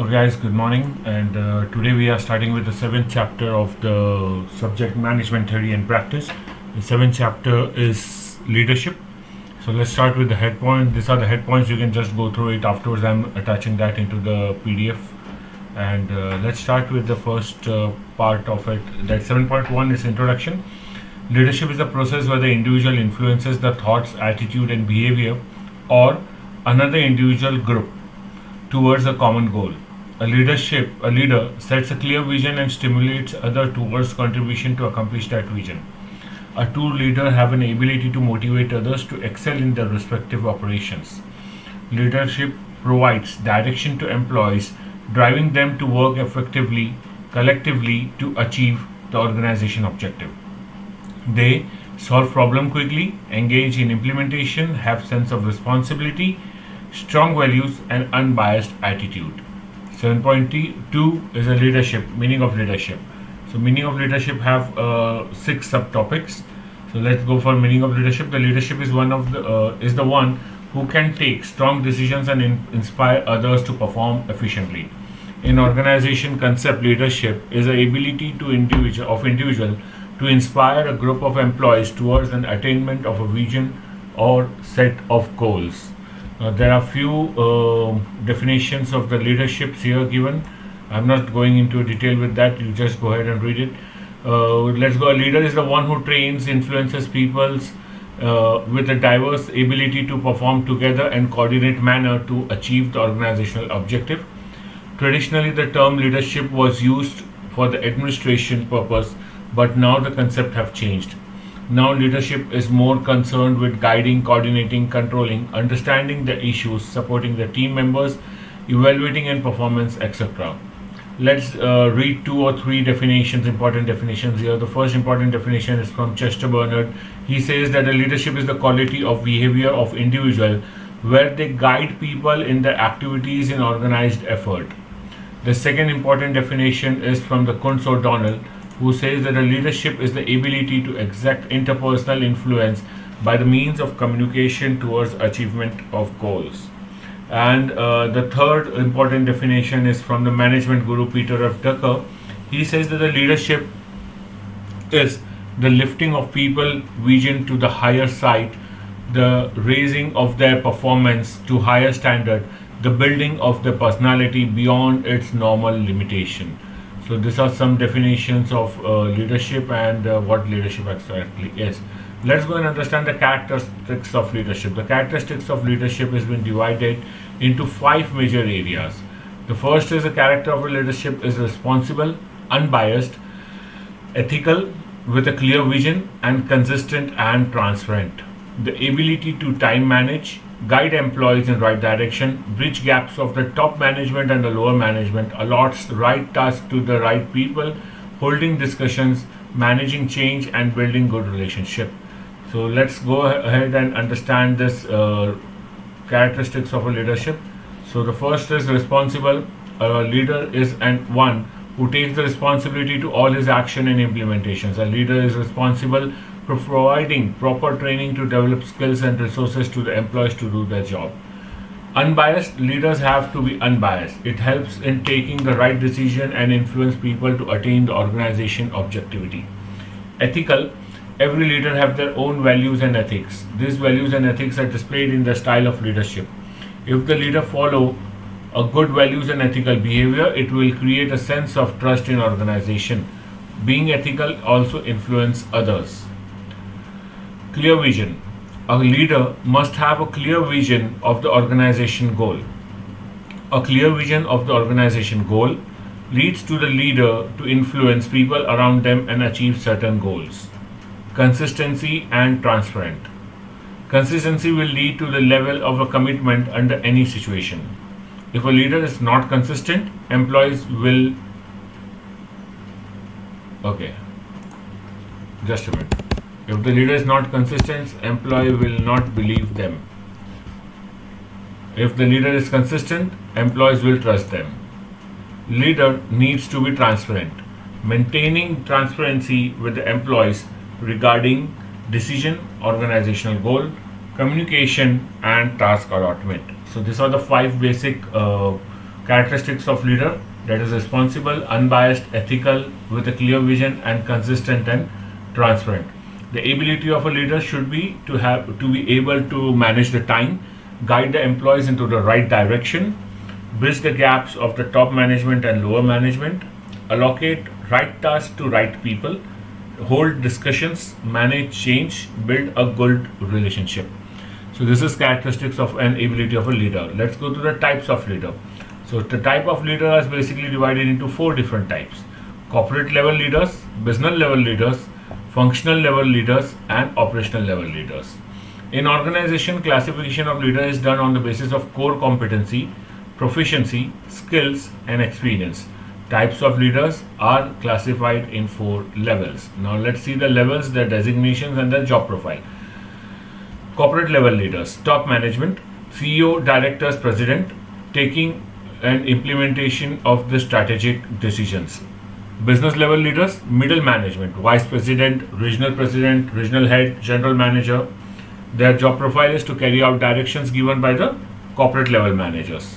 Okay, guys, good morning. And today we are starting with the seventh chapter of the subject management theory and practice. The seventh chapter is leadership. So let's start with the head point. These are the head points. You can just go through it afterwards. I'm attaching that into the PDF. And let's start with the first part of it. That 7.1 is introduction. Leadership is the process where the individual influences the thoughts, attitude, and behavior or another individual group towards a common goal. A leader sets a clear vision and stimulates others towards contribution to accomplish that vision. A true leader have an ability to motivate others to excel in their respective operations. Leadership provides direction to employees, driving them to work effectively, collectively to achieve the organization objective. They solve problem quickly, engage in implementation, have sense of responsibility, strong values and unbiased attitude. 7.2 is a leadership, meaning of leadership. So meaning of leadership have 6 subtopics. So let's go for meaning of leadership. The leadership is the one who can take strong decisions and inspire others to perform efficiently. In organization concept, leadership is the ability to individual to inspire a group of employees towards an attainment of a vision or set of goals. There are few definitions of the leaderships here given. I'm not going into detail with that. You just go ahead and read it. Let's go. A leader is the one who trains, influences peoples with a diverse ability to perform together and coordinate manner to achieve the organizational objective. Traditionally, the term leadership was used for the administration purpose, but now the concept have changed. Now leadership is more concerned with guiding, coordinating, controlling, understanding the issues, supporting the team members, evaluating and performance, etc. Let's read 2 or 3 definitions, important definitions here. The first important definition is from Chester Bernard. He says that the leadership is the quality of behavior of individual where they guide people in their activities in organized effort. The second important definition is from the Kuntz O'Donnell, who says that a leadership is the ability to exert interpersonal influence by the means of communication towards achievement of goals. And the third important definition is from the management guru Peter F. Drucker. He says that the leadership is the lifting of people vision to the higher side, the raising of their performance to higher standard, the building of their personality beyond its normal limitation. So these are some definitions of leadership and what leadership exactly is. Let's go and understand the characteristics of leadership. The characteristics of leadership has been divided into 5 major areas. The first is the character of a leadership is responsible, unbiased, ethical, with a clear vision, and consistent and transparent. The ability to time manage, guide employees in right direction, bridge gaps of the top management and the lower management, allots the right task to the right people, holding discussions, managing change and building good relationship. So let's go ahead and understand this characteristics of a leadership. So the first is responsible. A leader is one who takes the responsibility to all his action and implementations. A leader is responsible for providing proper training to develop skills and resources to the employees to do their job. Unbiased leaders have to be unbiased. It helps in taking the right decision and influence people to attain the organization objectivity. Ethical, every leader have their own values and ethics. These values and ethics are displayed in the style of leadership. If the leader follow a good values and ethical behavior, it will create a sense of trust in organization. Being ethical also influence others. Clear vision. A leader must have a clear vision of the organization goal. A clear vision of the organization goal leads to the leader to influence people around them and achieve certain goals. Consistency and transparent. Consistency will lead to the level of a commitment under any situation. If a leader is not consistent, employees will. Okay, just a minute. If the leader is not consistent, employee will not believe them. If the leader is consistent, employees will trust them. Leader needs to be transparent, maintaining transparency with the employees regarding decision, organizational goal, communication, and task allotment. So these are the 5 basic Characteristics of leader: that is responsible, unbiased, ethical, with a clear vision, and consistent and transparent. The ability of a leader should be to be able to manage the time, guide the employees into the right direction, bridge the gaps of the top management and lower management, allocate right tasks to right people, hold discussions, manage change, build a good relationship. So this is characteristics of an ability of a leader. Let's go to the types of leader. So the type of leader is basically divided into 4 different types: corporate level leaders, business level leaders, functional level leaders, and operational level leaders. In organization, classification of leader is done on the basis of core competency, proficiency, skills, and experience. Types of leaders are classified in 4 levels. Now let's see the levels, their designations, and their job profile. Corporate level leaders: top management, CEO, directors, president, taking and implementation of the strategic decisions. Business level leaders: middle management, vice president, regional head, general manager. Their job profile is to carry out directions given by the corporate level managers.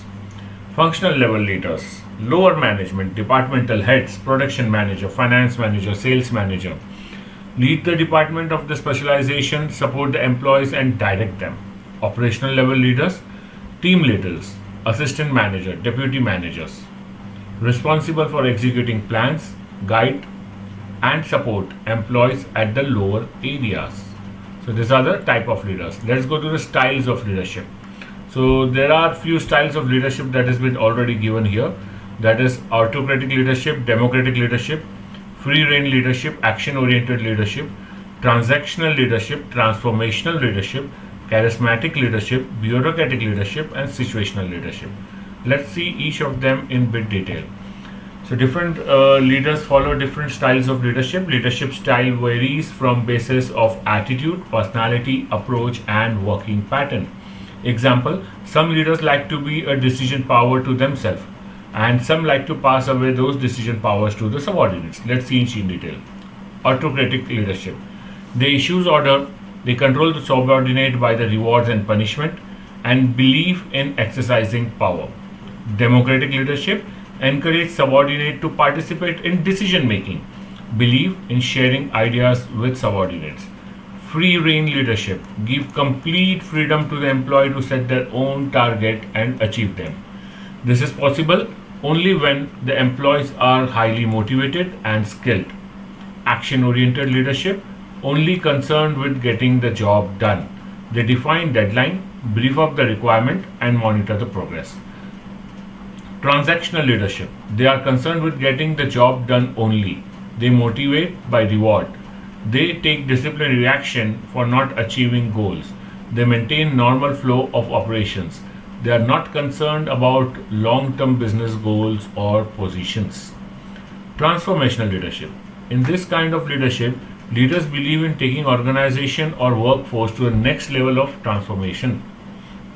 Functional level leaders: lower management, departmental heads, production manager, finance manager, sales manager. Lead the department of the specialization, support the employees, and direct them. Operational level leaders: team leaders, assistant manager, deputy managers. Responsible for executing plans, guide, and support employees at the lower areas. So these are the type of leaders. Let's go to the styles of leadership. So there are few styles of leadership that has been already given here. That is autocratic leadership, democratic leadership, free rein leadership, action oriented leadership, transactional leadership, transformational leadership, charismatic leadership, bureaucratic leadership, and situational leadership. Let's see each of them in bit detail. So different leaders follow different styles of leadership. Leadership style varies from basis of attitude, personality, approach, and working pattern. Example: some leaders like to be a decision power to themselves, and some like to pass away those decision powers to the subordinates. Let's see each in detail. Autocratic leadership: they issue order, they control the subordinate by the rewards and punishment, and believe in exercising power. Democratic leadership: encourage subordinate to participate in decision making, believe in sharing ideas with subordinates. Free rein leadership: give complete freedom to the employee to set their own target and achieve them. This is possible only when the employees are highly motivated and skilled. Action oriented leadership: only concerned with getting the job done. They define deadline, brief up the requirement, and monitor the progress. Transactional leadership: they are concerned with getting the job done only. They motivate by reward. They take disciplinary action for not achieving goals. They maintain normal flow of operations. They are not concerned about long-term business goals or positions. Transformational leadership: in this kind of leadership, leaders believe in taking organization or workforce to the next level of transformation.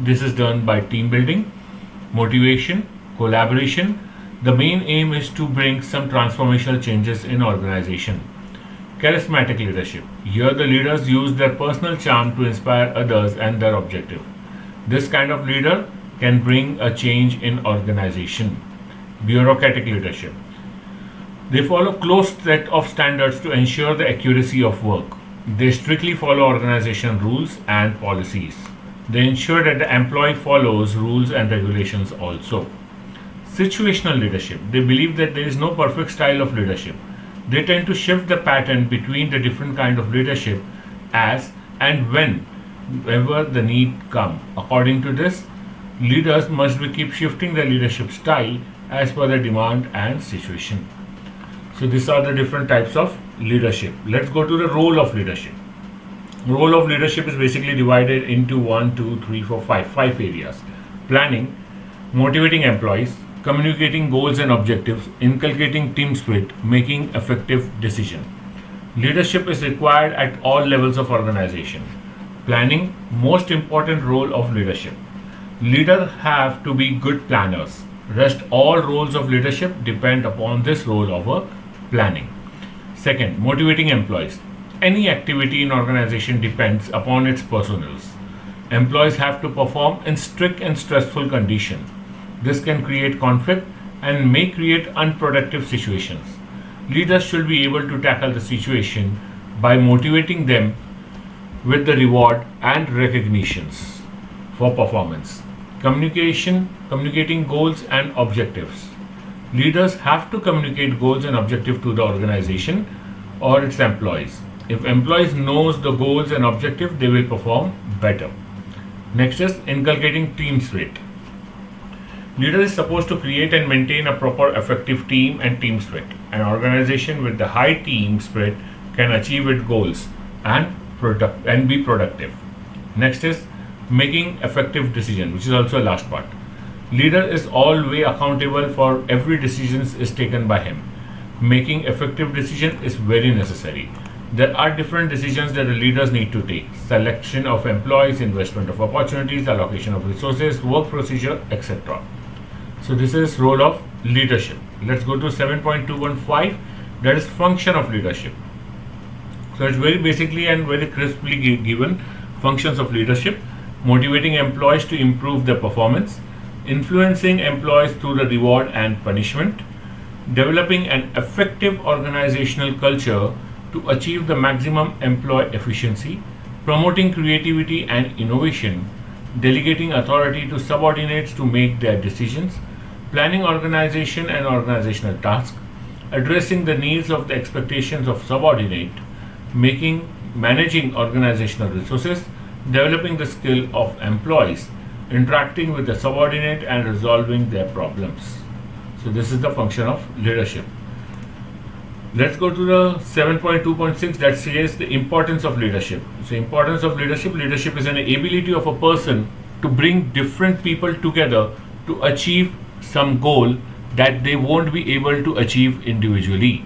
This is done by team building, motivation, collaboration. The main aim is to bring some transformational changes in organization. Charismatic leadership: here the leaders use their personal charm to inspire others and their objective. This kind of leader can bring a change in organization. Bureaucratic leadership: they follow close set of standards to ensure the accuracy of work. They strictly follow organization rules and policies. They ensure that the employee follows rules and regulations also. Situational leadership: they believe that there is no perfect style of leadership. They tend to shift the pattern between the different kind of leadership as and whenever the need come. According to this, leaders must keep shifting their leadership style as per the demand and situation. So these are the different types of leadership. Let's go to the role of leadership. Role of leadership is basically divided into 1, 2, 3, 4, 5 areas. Planning, motivating employees, communicating goals and objectives, inculcating team spirit, making effective decision. Leadership is required at all levels of organization. Planning, most important role of leadership. Leaders have to be good planners. Rest all roles of leadership depend upon this role of a planning. Second, motivating employees. Any activity in organization depends upon its personnel. Employees have to perform in strict and stressful conditions. This can create conflict and may create unproductive situations. Leaders should be able to tackle the situation by motivating them with the reward and recognitions for performance. Communicating goals and objectives. Leaders have to communicate goals and objectives to the organization or its employees. If employees knows the goals and objective, they will perform better. Next is inculcating team spirit. Leader is supposed to create and maintain a proper effective team and team spirit. An organization with the high team spirit can achieve its goals and be productive. Next is making effective decision, which is also a last part. Leader is always accountable for every decision is taken by him. Making effective decision is very necessary. There are different decisions that the leaders need to take: selection of employees, investment of opportunities, allocation of resources, work procedure, etc. So this is role of leadership. Let's go to 7.215, that is function of leadership. So it's very basically and very crisply given functions of leadership: motivating employees to improve their performance, influencing employees through the reward and punishment, developing an effective organizational culture to achieve the maximum employee efficiency, promoting creativity and innovation, delegating authority to subordinates to make their decisions, planning organization and organizational tasks, addressing the needs of the expectations of subordinate, managing organizational resources, developing the skill of employees, interacting with the subordinate and resolving their problems. So this is the function of leadership. Let's go to the 7.2.6, that says the importance of leadership. So importance of leadership. Leadership is an ability of a person to bring different people together to achieve some goal that they won't be able to achieve individually.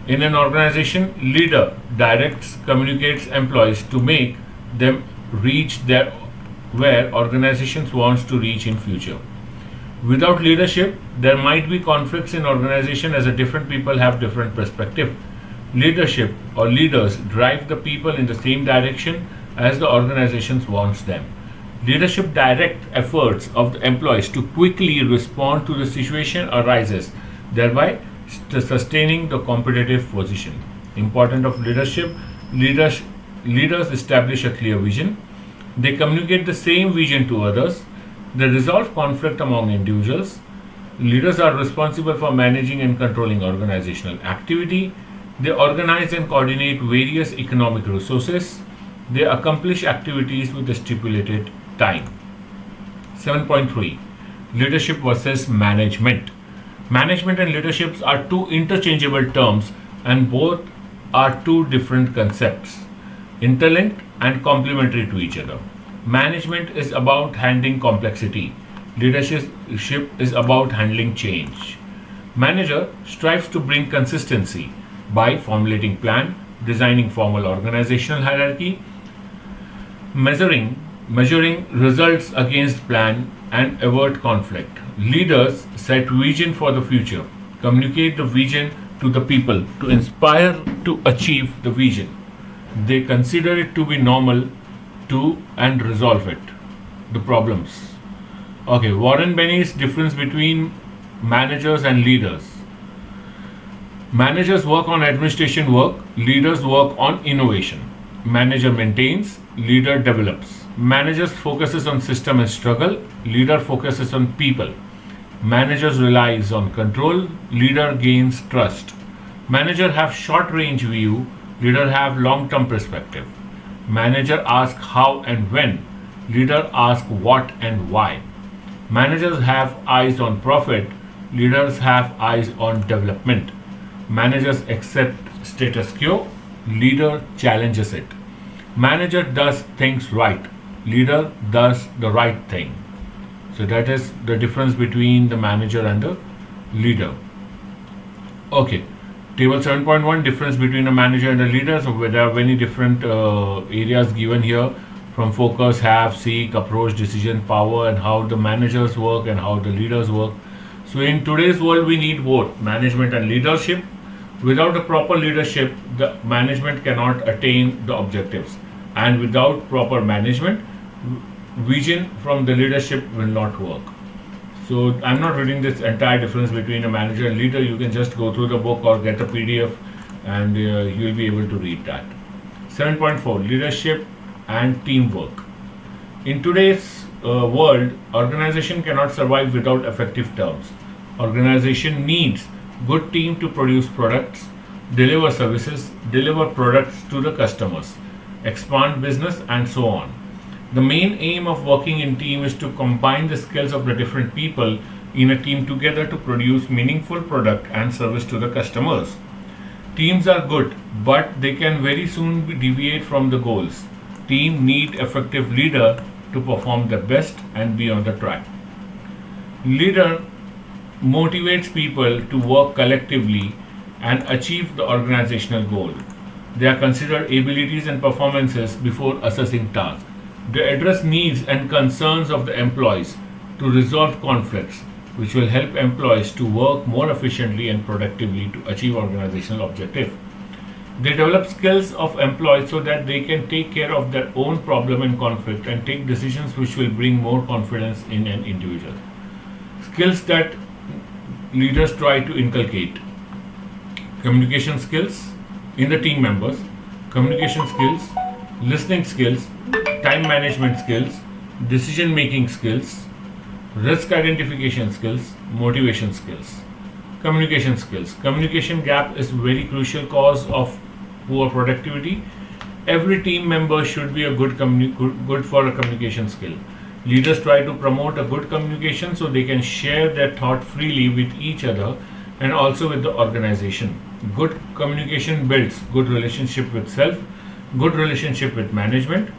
In an organization, leader directs, communicates employees to make them reach where organizations wants to reach in future. Without leadership, there might be conflicts in organization as a different people have different perspective. Leadership or leaders drive the people in the same direction as the organizations wants them. Leadership direct efforts of the employees to quickly respond to the situation arises, thereby sustaining the competitive position. Important of leadership. Leaders establish a clear vision. They communicate the same vision to others. They resolve conflict among individuals. Leaders are responsible for managing and controlling organizational activity. They organize and coordinate various economic resources. They accomplish activities with a stipulated time. 7.3, Leadership versus management. Management and leadership are two interchangeable terms and both are two different concepts, interlinked and complementary to each other. Management is about handling complexity. Leadership is about handling change. Manager strives to bring consistency by formulating plan, designing formal organizational hierarchy, measuring results against plan and avert conflict. Leaders set vision for the future, communicate the vision to the people to inspire to achieve the vision. They consider it to be normal and resolve the problems. Okay, Warren Benny's difference between managers and leaders. Managers work on administration work, leaders work on innovation. Manager maintains, leader develops. Managers focuses on system and struggle, leader focuses on people. Managers relies on control, leader gains trust. Manager have short range view, leader have long term perspective. Manager asks how and when, leader asks what and why. Managers have eyes on profit, leaders have eyes on development. Managers accept status quo, leader challenges it. Manager does things right, leader does the right thing. So that is the difference between the manager and the leader. Okay, table 7.1, difference between a manager and a leader. So there are many different areas given here, from focus, have, seek, approach, decision, power, and how the managers work and how the leaders work. So in today's world, we need both management and leadership. Without a proper leadership, the management cannot attain the objectives, and without proper management, vision from the leadership will not work. So I'm not reading this entire difference between a manager and leader. You can just go through the book or get a PDF and you'll be able to read that. 7.4 Leadership and Teamwork. In today's world, organization cannot survive without effective terms. Organization needs good team to produce products, deliver services, deliver products to the customers, expand business, and so on. The main aim of working in team is to combine the skills of the different people in a team together to produce meaningful product and service to the customers. Teams are good, but they can very soon deviate from the goals. Team need effective leader to perform the best and be on the track. Leader motivates people to work collectively and achieve the organizational goal. They are considered abilities and performances before assessing tasks. They address needs and concerns of the employees to resolve conflicts, which will help employees to work more efficiently and productively to achieve organizational objective. They develop skills of employees so that they can take care of their own problem and conflict and take decisions which will bring more confidence in an individual. Skills that leaders try to inculcate: communication skills in the team members, communication skills, listening skills, time management skills, decision making skills, risk identification skills, motivation skills. Communication skills. Communication gap is very crucial cause of poor productivity. Every team member should be a good for a communication skill. Leaders try to promote a good communication so they can share their thought freely with each other and also with the organization. Good communication builds good relationship with self, good relationship with management,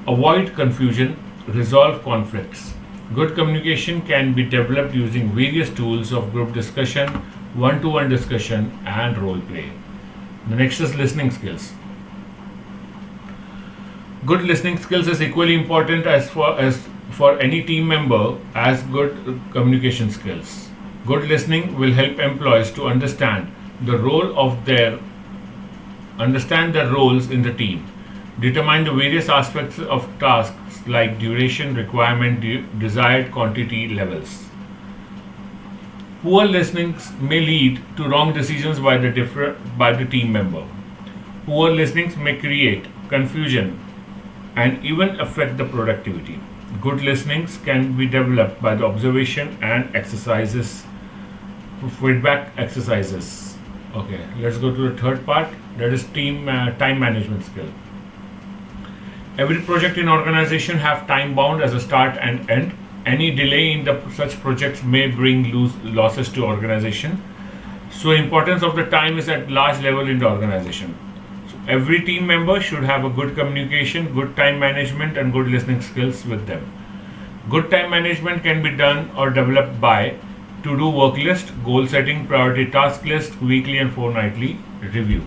avoid confusion, resolve conflicts. Good communication can be developed using various tools of group discussion, one-to-one discussion, and role play. The next is listening skills. Good listening skills is equally important as for any team member as good communication skills. Good listening will help employees to understand their roles in the team, determine the various aspects of tasks like duration, requirement, desired quantity levels. Poor listening may lead to wrong decisions by the team member. Poor listening may create confusion and even affect the productivity. Good listening can be developed by the observation and exercises, feedback exercises. Okay, let's go to the third part, that is time management skill. Every project in organization have time bound as a start and end. Any delay in such projects may bring losses to organization. So importance of the time is at large level in the organization. So every team member should have a good communication, good time management, and good listening skills with them. Good time management can be done or developed by to-do work list, goal setting, priority task list, weekly and fortnightly review.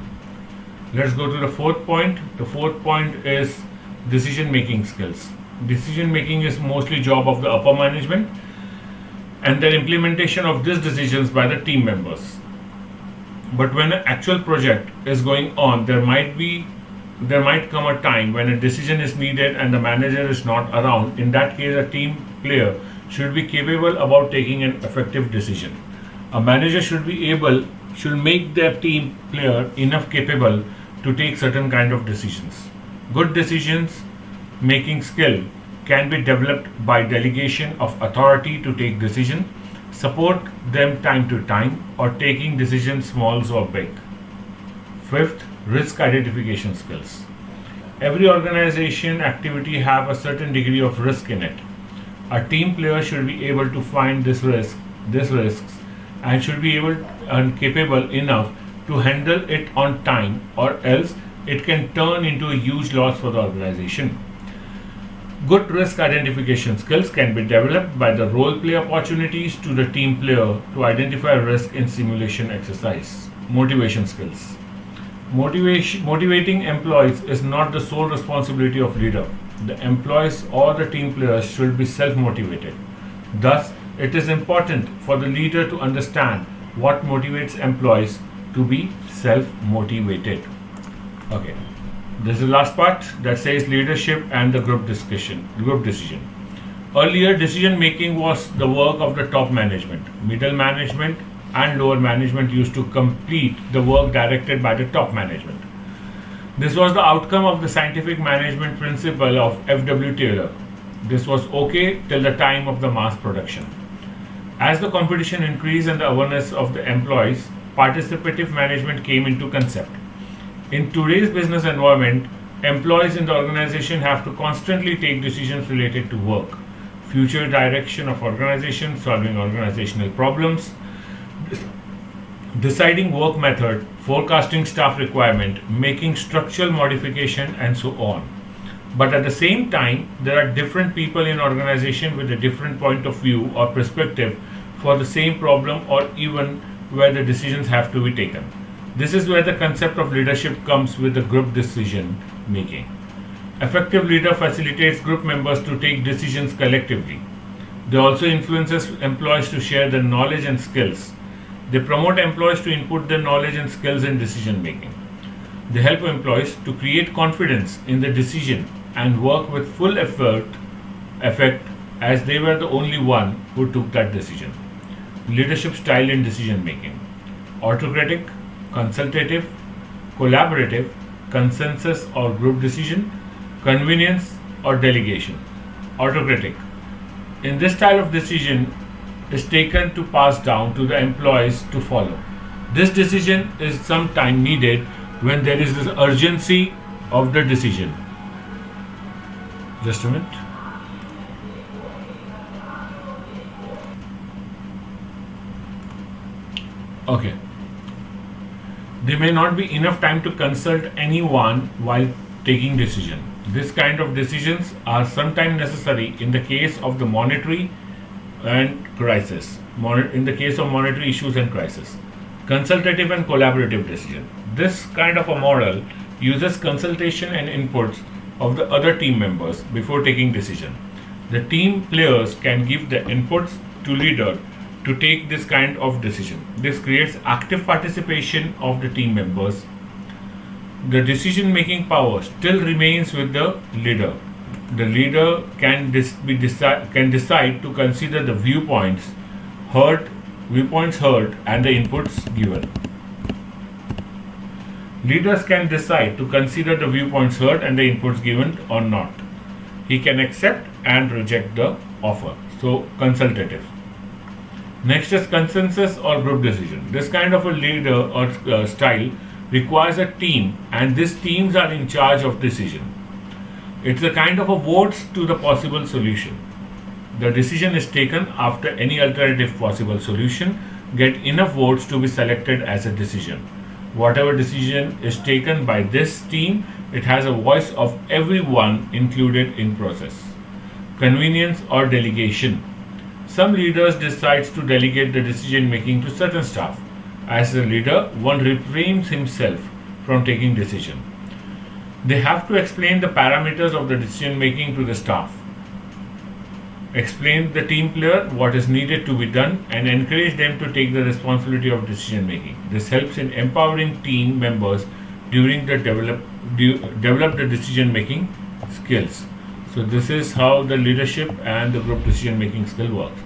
Let's go to the fourth point. The fourth point is decision making skills. Decision making is mostly job of the upper management and the implementation of these decisions by the team members. But when an actual project is going on, there might come a time when a decision is needed and the manager is not around. In that case, a team player should be capable about taking an effective decision. A manager should make their team player enough capable to take certain kind of decisions. Good decisions making skill can be developed by delegation of authority to take decision, support them time to time, or taking decisions small or big. Fifth, risk identification skills. Every organization activity have a certain degree of risk in it. A team player should be able to find these risks and should be able and capable enough to handle it on time, or else it can turn into a huge loss for the organization. Good risk identification skills can be developed by the role play opportunities to the team player to identify risk in simulation exercise. Motivation skills. Motivating employees is not the sole responsibility of leader. The employees or the team players should be self-motivated. Thus, it is important for the leader to understand what motivates employees to be self-motivated. Okay, this is the last part that says leadership and the group decision. Earlier, decision making was the work of the top management. Middle management and lower management used to complete the work directed by the top management. This was the outcome of the scientific management principle of F.W. Taylor. This was okay till the time of the mass production. As the competition increased and the awareness of the employees, participative management came into concept. In today's business environment, employees in the organization have to constantly take decisions related to work, future direction of organization, solving organizational problems, deciding work method, forecasting staff requirement, making structural modification, and so on. But at the same time, there are different people in organization with a different point of view or perspective for the same problem or even where the decisions have to be taken. This is where the concept of leadership comes with the group decision making. Effective leader facilitates group members to take decisions collectively. They also influences employees to share their knowledge and skills. They promote employees to input their knowledge and skills in decision making. They help employees to create confidence in the decision and work with full effect as they were the only one who took that decision. Leadership style in decision making: autocratic, consultative, collaborative, consensus or group decision, convenience or delegation. Autocratic. In this style of decision is taken to pass down to the employees to follow. This decision is sometimes needed when there is this urgency of the decision. Just a minute. Okay. There may not be enough time to consult anyone while taking decision. This kind of decisions are sometimes necessary in the case of the monetary and crisis. In the case of monetary issues and crisis. Consultative and collaborative decision. This kind of a model uses consultation and inputs of the other team members before taking decision. The team players can give the inputs to leader to take this kind of decision. This creates active participation of the team members. The decision making power still remains with the leader. The leader can decide to consider the viewpoints heard and the inputs given. Leaders can decide to consider the viewpoints heard and the inputs given or not. He can accept and reject the offer. So consultative. Next is consensus or group decision. This kind of a leader or style requires a team, and these teams are in charge of decision. It's a kind of a votes to the possible solution. The decision is taken after any alternative possible solution get enough votes to be selected as a decision. Whatever decision is taken by this team, it has a voice of everyone included in process. Convenience or delegation. Some leaders decide to delegate the decision making to certain staff. As a leader, one refrains himself from taking decision. They have to explain the parameters of the decision making to the staff, explain the team player what is needed to be done, and encourage them to take the responsibility of decision making. This helps in empowering team members during the develop the decision making skills. So this is how the leadership and the group decision making skill works.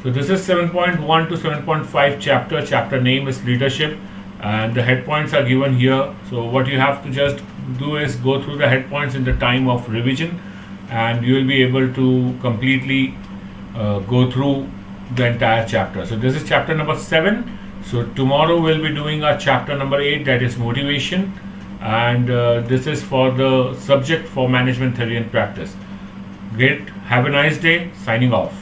So this is 7.1 to 7.5 chapter. Chapter name is leadership, and the head points are given here. So what you have to just do is go through the head points in the time of revision, and you will be able to completely go through the entire chapter. So this is chapter number 7. So tomorrow we'll be doing our chapter number 8, that is motivation, and this is for the subject for management theory and practice. Great. Have a nice day. Signing off.